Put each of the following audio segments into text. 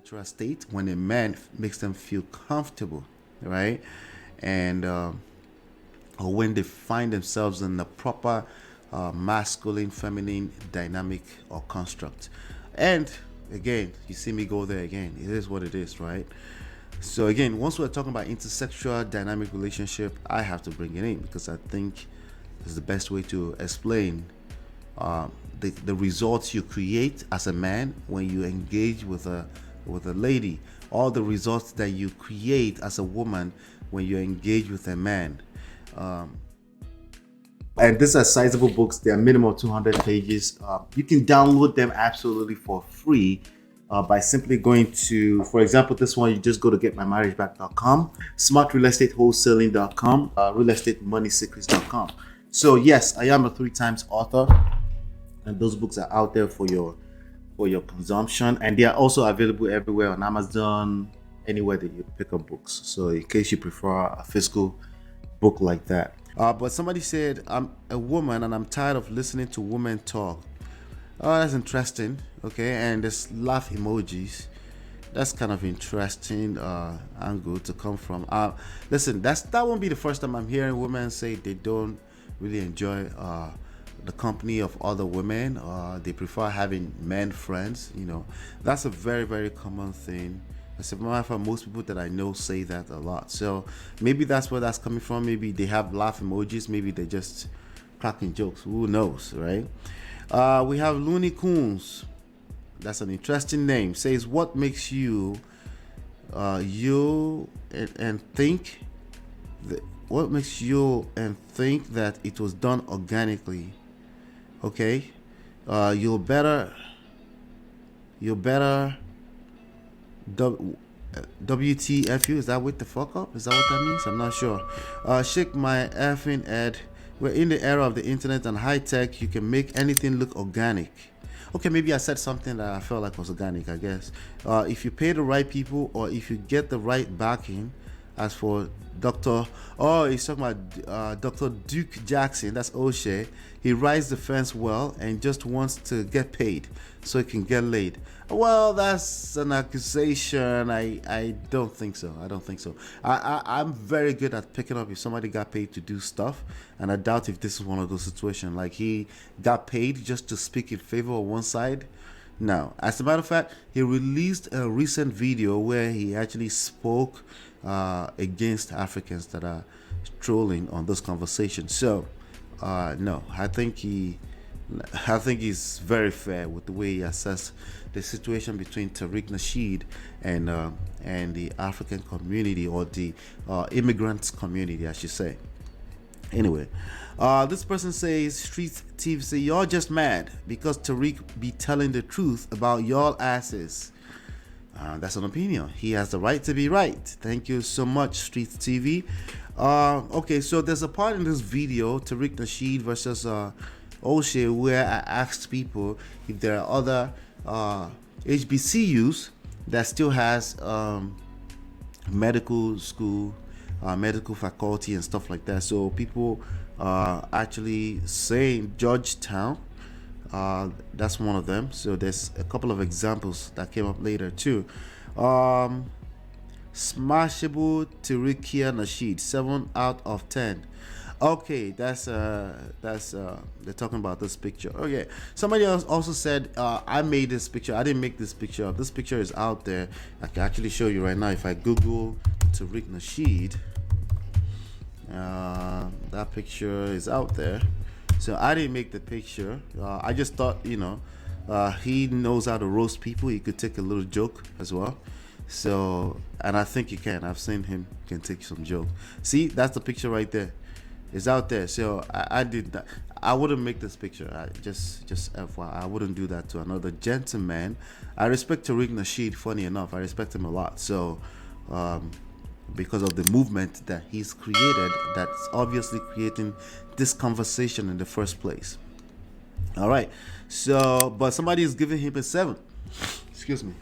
natural state when a man makes them feel comfortable, right? And or when they find themselves in the proper masculine feminine dynamic or construct. And again, you see me go there again, it is what it is, right? So again, once we're talking about intersexual dynamic relationship, I have to bring it in because I think it's the best way to explain the results you create as a man when you engage with a lady, or the results that you create as a woman when you engage with a man. And these are sizable books. They are minimum 200 pages. You can download them absolutely for free by simply going to, for example, this one, you just go to getmymarriageback.com, smartrealestatewholesaling.com, realestatemoneysecrets.com. So yes, I am a 3 times author, and those books are out there for your consumption, and they are also available everywhere on Amazon, anywhere that you pick up books. So in case you prefer a physical book like that. But somebody said, I'm a woman and I'm tired of listening to women talk. Oh, that's interesting. Okay, and there's laugh emojis. That's kind of interesting angle to come from. Listen, that won't be the first time I'm hearing women say they don't really enjoy the company of other women. They prefer having men friends. That's a very, very common thing. As a matter of fact, most people that I know say that a lot. So maybe that's where that's coming from. Maybe they have laugh emojis. Maybe they're just cracking jokes. Who knows, right? We have Looney Coons. That's an interesting name. Says, what makes you and think that, what makes you and think that it was done organically? Okay, you'll better WTFU, is that with the fuck up? Is that what that means? I'm not sure. Shake my effing head. We're in the era of the internet and high tech. You can make anything look organic. Okay, maybe I said something that I felt like was organic, I guess. If you pay the right people or if you get the right backing, as for he's talking about Dr. Duke Jackson, that's O'Shea. He rides the fence well and just wants to get paid so he can get laid. Well, that's an accusation. I don't think so. I don't think so. I'm very good at picking up if somebody got paid to do stuff, and I doubt if this is one of those situations. Like he got paid just to speak in favor of one side. No. As a matter of fact, he released a recent video where he actually spoke against Africans that are trolling on this conversation. So, no, I think he's very fair with the way he assessed the situation between Tariq Nasheed and the African community, or the immigrants community, I should say. Anyway, this person says, Street TV say, y'all just mad because Tariq be telling the truth about y'all asses. That's an opinion. He has the right to be right. Thank you so much, Street TV. Okay, so there's a part in this video, Tariq Nasheed versus O'Shea, where I asked people if there are other HBCUs that still has medical school, medical faculty and stuff like that. So people actually saying Georgetown, that's one of them. So there's a couple of examples that came up later too. Smashable Tarikia Nasheed, 7 out of 10. Okay, that's they're talking about this picture. Okay, somebody else also said I made this picture. I didn't make this picture up. This picture is out there. I can actually show you right now if I Google Tariq Nasheed. That picture is out there. So I didn't make the picture. I just thought, he knows how to roast people. He could take a little joke as well. So, and I think he can. I've seen him can take some joke. See, that's the picture right there. It's out there. So I did that. I wouldn't make this picture. Just FYI, I wouldn't do that to another gentleman. I respect Tariq Nasheed. Funny enough, I respect him a lot. So, because of the movement that he's created, that's obviously creating this conversation in the first place. All right. So, but somebody is giving him a 7. Excuse me.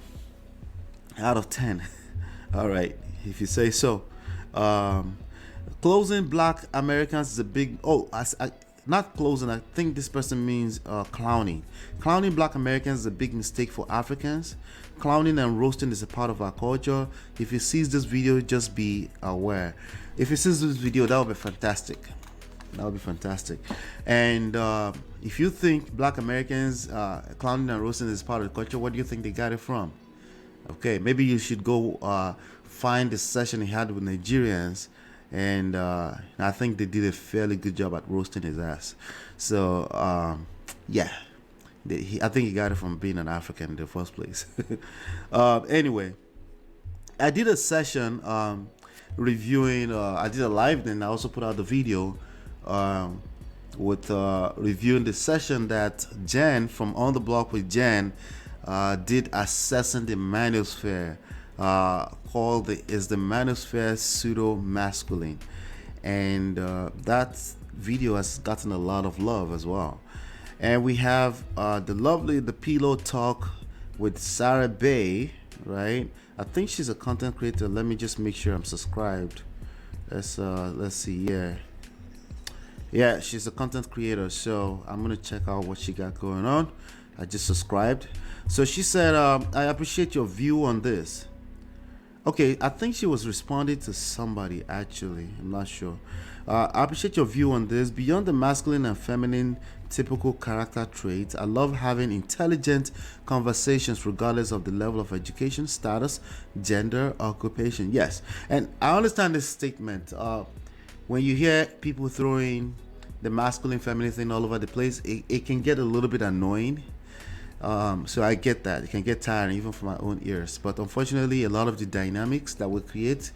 Out of 10. All right, if you say so. Closing Black Americans is a big. not closing. I think this person means clowning. Clowning Black Americans is a big mistake for Africans. Clowning and roasting is a part of our culture. If he sees this video, just be aware. If he sees this video, that would be fantastic. That would be fantastic. And if you think Black Americans clowning and roasting is part of the culture, where do you think they got it from? Okay, maybe you should go find the session he had with Nigerians, and I think they did a fairly good job at roasting his ass. So yeah, I think he got it from being an African in the first place. Anyway, I did a session reviewing. I did a live, then I also put out the video with reviewing the session that Jen from On the Block with Jen did assessing the manosphere, called Is the Manosphere Pseudo Masculine? And that video has gotten a lot of love as well. And we have the Pillow Talk with Sarah Bay, right? I think she's a content creator. Let me just make sure I'm subscribed. Let's see. Yeah, she's a content creator, so I'm gonna check out what she got going on. I just subscribed. So she said, I appreciate your view on this. Okay, I think she was responding to somebody, actually. I'm not sure. I appreciate your view on this. Beyond the masculine and feminine typical character traits, I love having intelligent conversations regardless of the level of education, status, gender, occupation. Yes, and I understand this statement. When you hear people throwing the masculine feminine thing all over the place, it can get a little bit annoying. So I get that. It can get tiring even for my own ears. But unfortunately, a lot of the dynamics that we create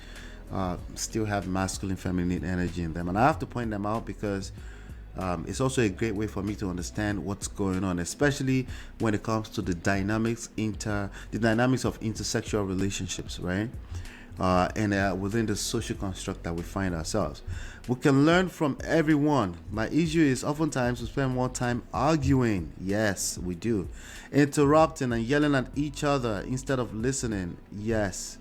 still have masculine feminine energy in them. And I have to point them out because it's also a great way for me to understand what's going on, especially when it comes to the dynamics of intersexual relationships, right? And within the social construct that we find ourselves. We can learn from everyone. My issue is oftentimes we spend more time arguing. Yes, we do. Interrupting and yelling at each other instead of listening. Yes.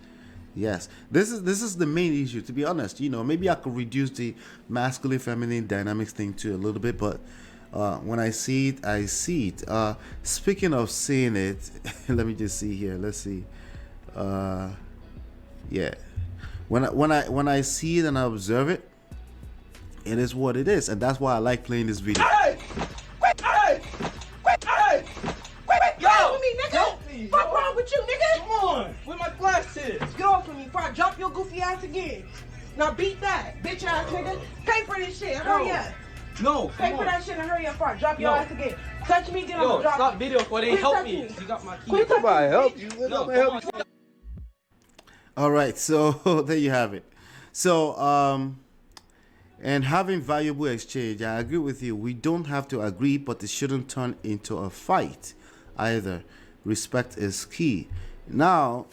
This is the main issue, to be honest. Maybe I could reduce the masculine feminine dynamics thing to a little bit, but when I see it, I see it. Speaking of seeing it, let me just see here. Let's see. Yeah, when I see it and I observe it, it is what it is, and that's why I like playing this video. Hey! Yo! Me, nigga! What's wrong with you, nigga? Come on, where my glasses? Get off of me before I jump your goofy ass again. Now beat that, bitch ass nigga. Pay for this shit, hurry up. No, Pay for that shit and hurry up before I drop your ass again. Touch me, get on the drop. Stop video for they Quit help touching me. me. You got my key. Quit touching me, help bitch. you. No, Help come you. on. All right, so there you have it. So and having valuable exchange, I agree with you. We don't have to agree, but it shouldn't turn into a fight either. Respect is key. Now,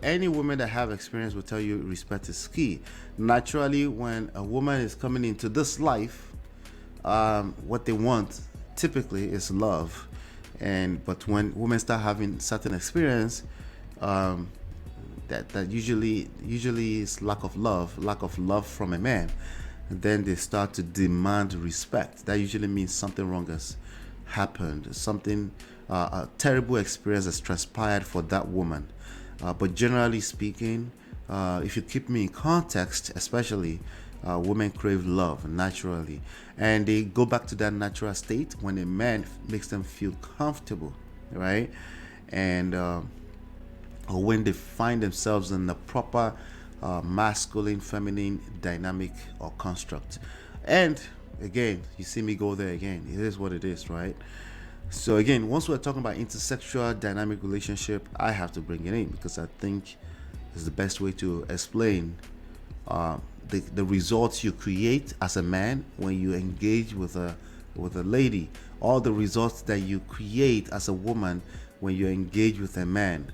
any woman that have experience will tell you respect is key. Naturally, when a woman is coming into this life, what they want typically is love. But when women start having certain experience, that usually is lack of love from a man. And then they start to demand respect. That usually means something wrong has happened, something a terrible experience has transpired for that woman. But generally speaking, if you keep me in context, especially women crave love naturally, and they go back to that natural state when a man makes them feel comfortable, right? And or when they find themselves in the proper masculine feminine dynamic or construct. And again, you see me go there again, it is what it is, right? So again, once we're talking about intersexual dynamic relationship, I have to bring it in because I think it's the best way to explain the results you create as a man when you engage with a lady, or the results that you create as a woman when you engage with a man.